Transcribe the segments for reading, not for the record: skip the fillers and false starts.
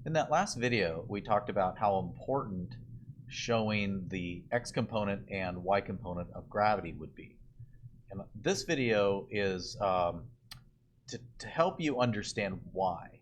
In that last video, we talked about how important showing the x component and y component of gravity would be. And this video is to help you understand why.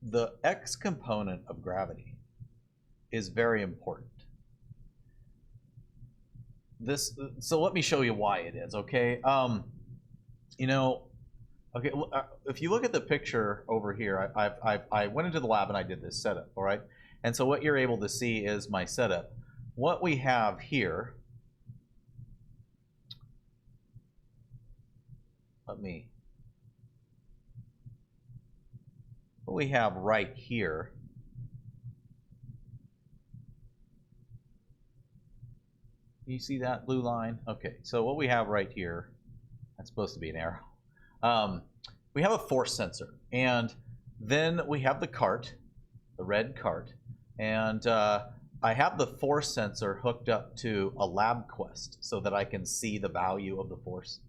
The x component of gravity is very important. So let me show you why it is, okay? Okay, if you look at the picture over here, I went into the lab and I did this setup, all right? And so what you're able to see is my setup. What we have here, what we have right here you see that blue line? Okay, so what we have right here, that's supposed to be an arrow. We have a force sensor, and then we have the cart, the red cart, and I have the force sensor hooked up to a lab quest so that I can see the value of the force.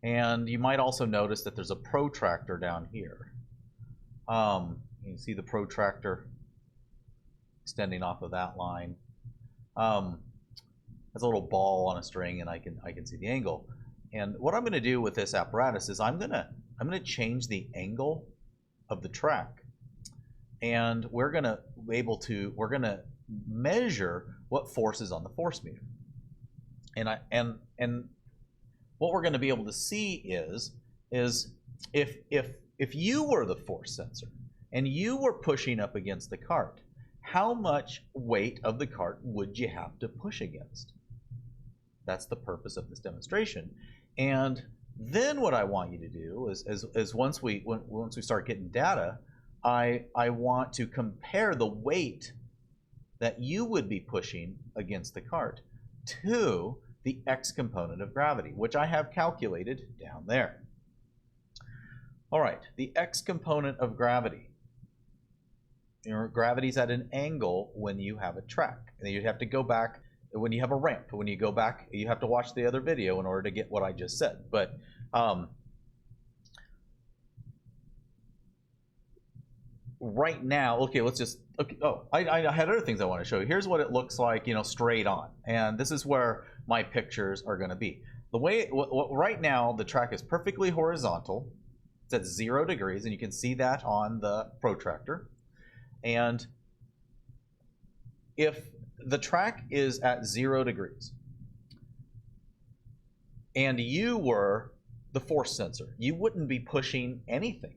And you might also notice that there's a protractor down here. You can see the protractor extending off of that line. There's a little ball on a string, and I can see the angle. And what I'm going to do with this apparatus is I'm going to change the angle of the track, and we're going to measure what force is on the force meter. And what we're going to be able to see is if you were the force sensor and you were pushing up against the cart, how much weight of the cart would you have to push against? That's the purpose of this demonstration. And then what I want you to do is once we start getting data, I want to compare the weight that you would be pushing against the cart to the x component of gravity, which I have calculated down there. All right, the x component of gravity. Gravity's at an angle when you have a track. And you have to go back when you have a ramp. When you go back, you have to watch the other video in order to get what I just said. But right now, okay, let's just, okay, I had other things I want to show you. Here's what it looks like, straight on. And this is where my pictures are going to be. The way, right now, the track is perfectly horizontal. It's at 0 degrees, and you can see that on the protractor. And if the track is at 0 degrees and you were the force sensor, you wouldn't be pushing anything.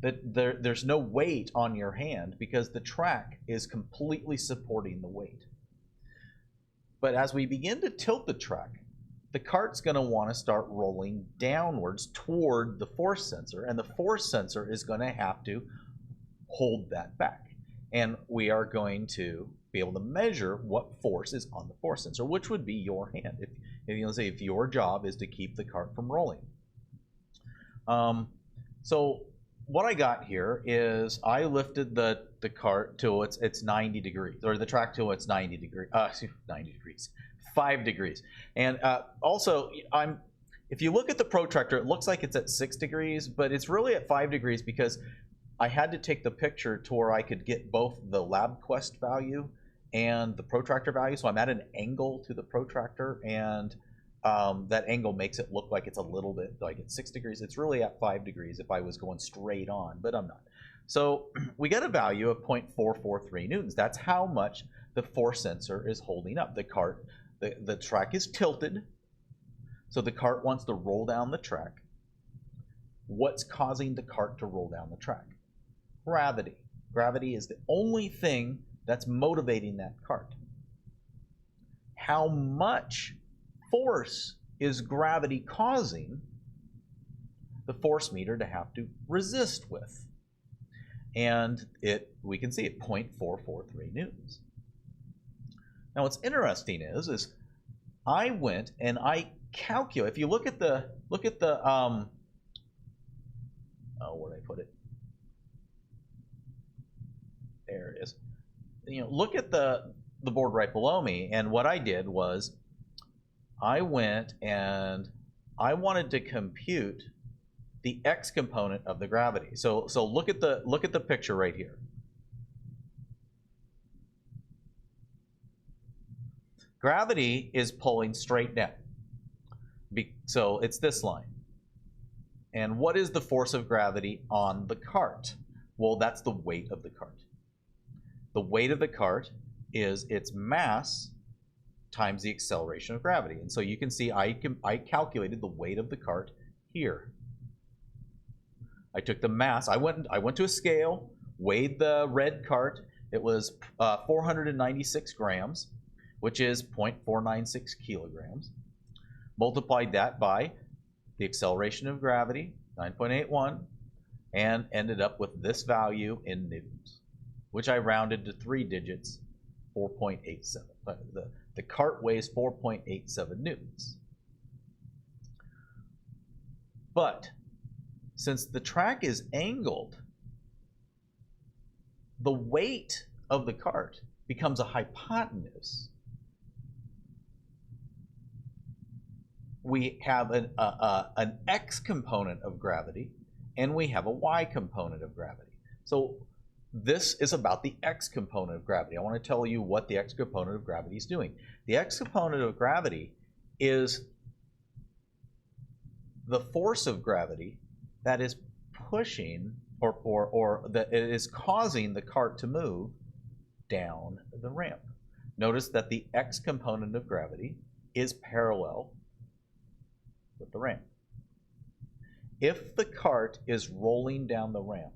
There's no weight on your hand because the track is completely supporting the weight. But as we begin to tilt the track, the cart's going to want to start rolling downwards toward the force sensor, and the force sensor is going to have to hold that back. And we are going to be able to measure what force is on the force sensor, which would be your hand. If your job is to keep the cart from rolling. So what I got here is I lifted the cart till it's 90 degrees, or the track till it's 90 degrees. 90 degrees, 5 degrees. And also, if you look at the protractor, it looks like it's at 6 degrees, but it's really at 5 degrees because I had to take the picture to where I could get both the lab quest value and the protractor value. So I'm at an angle to the protractor, and that angle makes it look like it's a little bit like it's 6 degrees. It's really at 5 degrees if I was going straight on, but I'm not. So we get a value of 0.443 newtons. That's how much the force sensor is holding up. The cart, the track is tilted, so the cart wants to roll down the track. What's causing the cart to roll down the track? Gravity. Gravity is the only thing that's motivating that cart. How much force is gravity causing the force meter to have to resist with? And we can see it 0.443 newtons. Now what's interesting is I went and I calculate. If you look at the oh, where did I put it? There it is. Look at the board right below me, and what I did was I went and I wanted to compute the x component of the gravity. So look at the picture right here. Gravity is pulling straight down. So it's this line. And what is the force of gravity on the cart? Well, that's the weight of the cart. The weight of the cart is its mass times the acceleration of gravity. And so you can see I calculated the weight of the cart here. I took the mass. I went to a scale, weighed the red cart. It was 496 grams, which is 0.496 kilograms. Multiplied that by the acceleration of gravity, 9.81, and ended up with this value in newtons, which I rounded to 3 digits, 4.87. The cart weighs 4.87 newtons. But since the track is angled, the weight of the cart becomes a hypotenuse. We have an x component of gravity, and we have a y component of gravity. So this is about the x component of gravity. I want to tell you what the x component of gravity is doing. The x component of gravity is the force of gravity that is pushing or that it is causing the cart to move down the ramp. Notice that the x component of gravity is parallel with the ramp. If the cart is rolling down the ramp,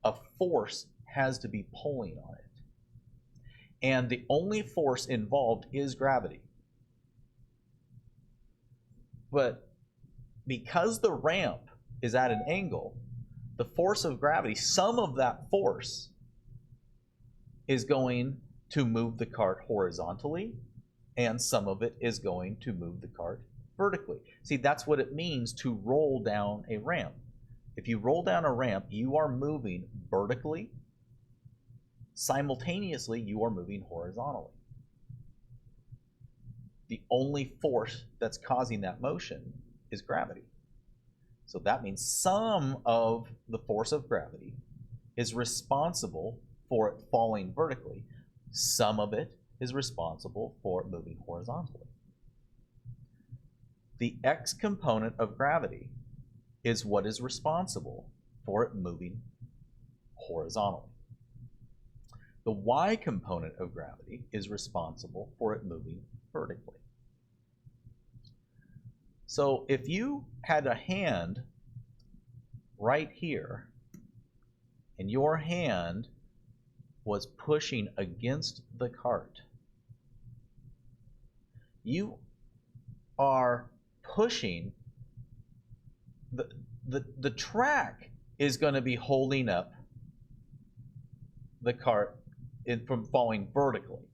a force has to be pulling on it. And the only force involved is gravity. But because the ramp is at an angle, the force of gravity, some of that force is going to move the cart horizontally, and some of it is going to move the cart vertically. See, that's what it means to roll down a ramp. If you roll down a ramp, you are moving vertically. Simultaneously, you are moving horizontally. The only force that's causing that motion is gravity. So that means some of the force of gravity is responsible for it falling vertically. Some of it is responsible for it moving horizontally. The x component of gravity is what is responsible for it moving horizontally. The y component of gravity is responsible for it moving vertically. So if you had a hand right here, and your hand was pushing against the cart, you are pushing, the track is going to be holding up the cart from falling vertically.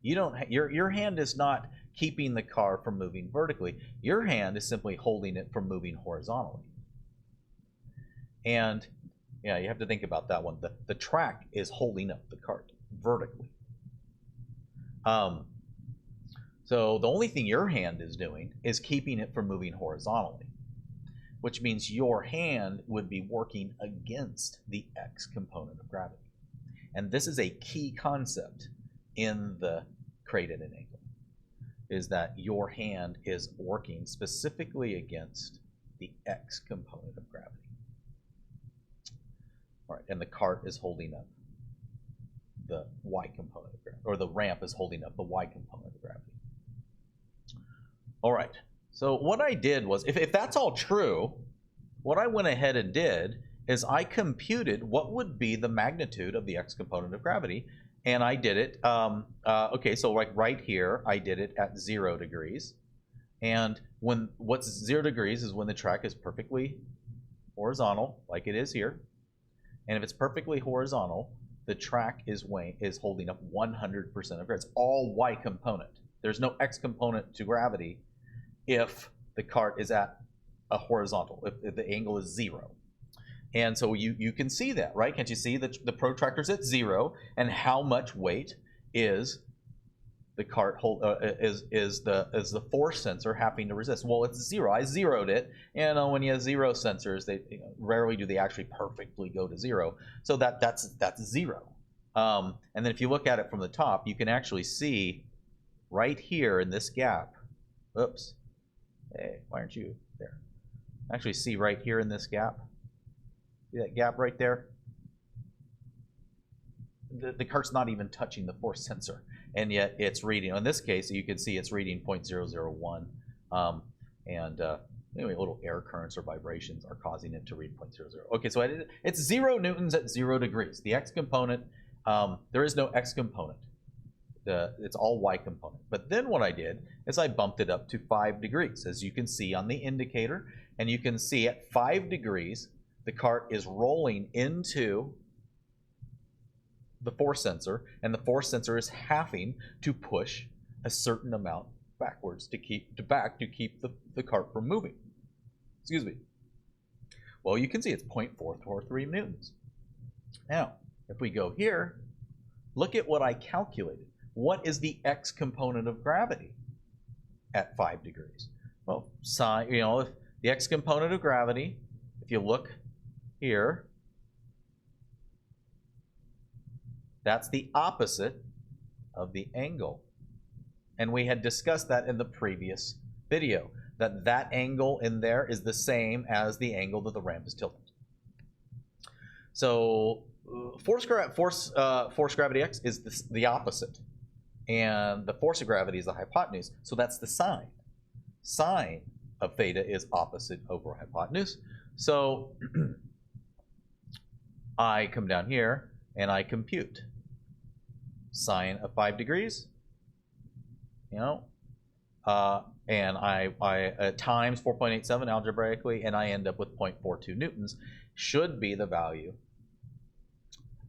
You don't, your hand is not keeping the car from moving vertically. Your hand is simply holding it from moving horizontally. And yeah, you have to think about that one. The track is holding up the cart vertically. So the only thing your hand is doing is keeping it from moving horizontally, which means your hand would be working against the x component of gravity. And this is a key concept in the created and angle, is that your hand is working specifically against the x component of gravity. All right, and the cart is holding up the y component of gravity, or the ramp is holding up the y component of gravity. All right, so what I did was, if that's all true, what I went ahead and did is I computed what would be the magnitude of the x component of gravity, and I did it, okay, so like right here, I did it at 0 degrees, and what's 0 degrees is when the track is perfectly horizontal, like it is here, and if it's perfectly horizontal, the track is holding up 100% of gravity. It's all y component. There's no x component to gravity if the cart is at a horizontal, if the angle is 0. And so you can see that, right? Can't you see that the protractor's at 0, and how much weight is the cart is the force sensor having to resist? Well, it's 0. I zeroed it, and when you have 0 sensors, they rarely do they actually perfectly go to 0. So that's 0. And then if you look at it from the top, you can actually see right here in this gap. Oops. Hey, why aren't you there? Actually see right here in this gap. See that gap right there? The cart's not even touching the force sensor, and yet it's reading. In this case, you can see it's reading 0.001, anyway, little air currents or vibrations are causing it to read 0.00. Okay, so it's 0 newtons at 0 degrees. The x component, there is no x component. It's all y component. But then what I did is I bumped it up to 5 degrees, as you can see on the indicator, and you can see at 5 degrees, the cart is rolling into the force sensor, and the force sensor is having to push a certain amount backwards to keep the cart from moving. Excuse me. Well, you can see it's 0.443 newtons. Now, if we go here, look at what I calculated. What is the x component of gravity at 5 degrees? Well, if the x component of gravity, if you look here, that's the opposite of the angle. And we had discussed that in the previous video, that angle in there is the same as the angle that the ramp is tilted. So force gravity x is the opposite. And the force of gravity is the hypotenuse. So that's the sine. Sine of theta is opposite over hypotenuse. So I come down here and I compute sine of 5 degrees, and I times 4.87 algebraically, and I end up with 0.42 newtons should be the value,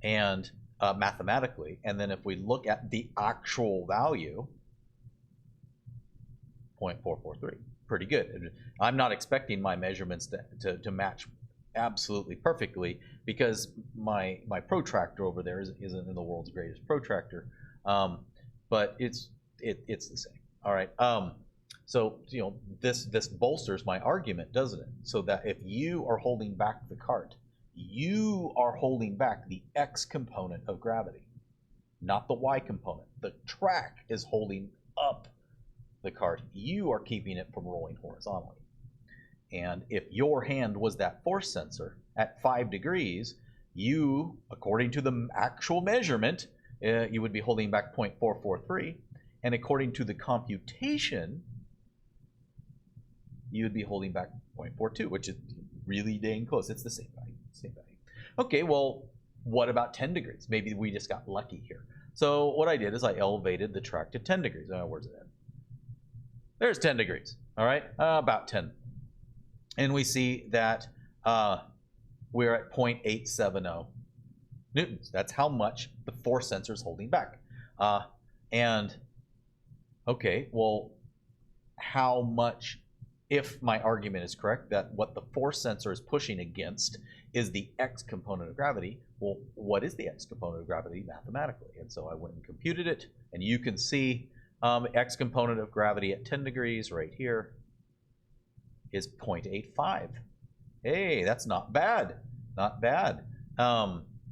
and mathematically. And then if we look at the actual value, 0.443, pretty good. I'm not expecting my measurements to match absolutely perfectly, because my protractor over there isn't the world's greatest protractor, but it's the same. All right. So this bolsters my argument, doesn't it? So that if you are holding back the cart, you are holding back the x component of gravity, not the y component. The track is holding up the cart. You are keeping it from rolling horizontally. And if your hand was that force sensor at 5 degrees, you, according to the actual measurement, you would be holding back 0.443. And according to the computation, you would be holding back 0.42, which is really dang close. It's the same value. Okay, well, what about 10 degrees? Maybe we just got lucky here. So what I did is I elevated the track to 10 degrees. Where's it at? There's 10 degrees. All right, about 10. And we see that we're at 0.870 newtons. That's how much the force sensor is holding back. And okay, well, how much, if my argument is correct, that what the force sensor is pushing against is the x component of gravity, well, what is the x component of gravity mathematically? And so I went and computed it, and you can see x component of gravity at 10 degrees right here is 0.85. Hey, that's not bad. Not bad.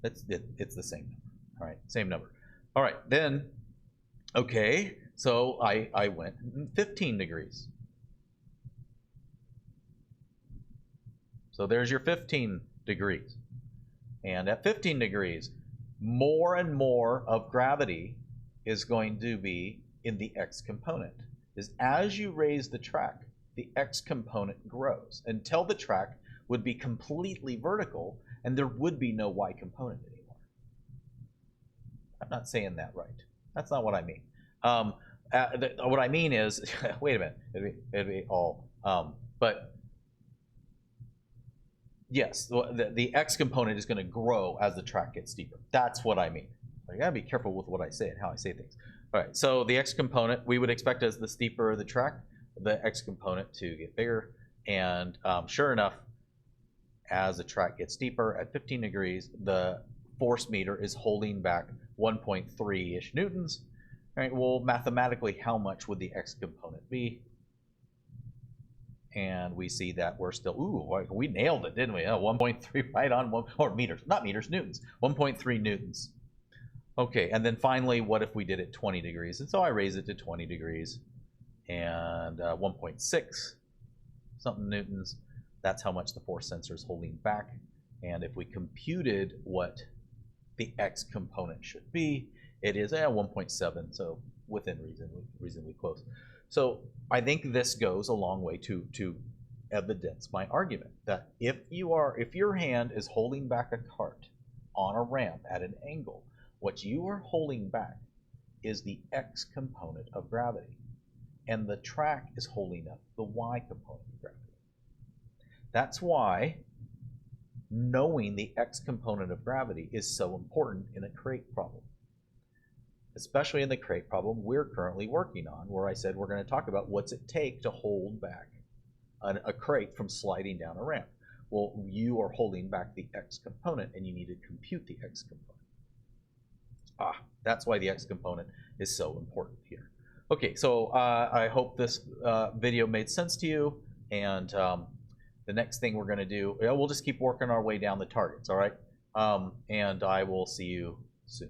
It's the same number. All right, same number. All right, then, okay, so I went 15 degrees. So there's your 15 degrees. And at 15 degrees, more and more of gravity is going to be in the x component. Is as you raise the track, the x component grows until the track would be completely vertical and there would be no y component anymore. I'm not saying that right. That's not what I mean. What I mean is, wait a minute, it'd be all, but yes, the x component is going to grow as the track gets steeper. That's what I mean. I gotta be careful with what I say and how I say things. All right, so the x component, we would expect as the steeper the track, the x component to get bigger, and sure enough, as the track gets steeper at 15 degrees, the force meter is holding back 1.3-ish newtons, All right, well, mathematically, how much would the x component be? And we see that we're still, ooh, we nailed it, didn't we? 1.3 right on, or meters, not meters, newtons, 1.3 newtons. Okay, and then finally, what if we did it 20 degrees? And so I raise it to 20 degrees, and 1.6 something newtons. That's how much the force sensor is holding back. And if we computed what the x component should be, it is 1.7, so within reasonably close. So I think this goes a long way to evidence my argument that if your hand is holding back a cart on a ramp at an angle, what you are holding back is the x component of gravity, and the track is holding up the y component of gravity. That's why knowing the x component of gravity is so important in a crate problem. Especially in the crate problem we're currently working on, where I said we're going to talk about what's it take to hold back a crate from sliding down a ramp. Well, you are holding back the x component, and you need to compute the x component. That's why the x component is so important here. Okay, so I hope this video made sense to you, and the next thing we're going to do, we'll just keep working our way down the targets, all right? And I will see you soon.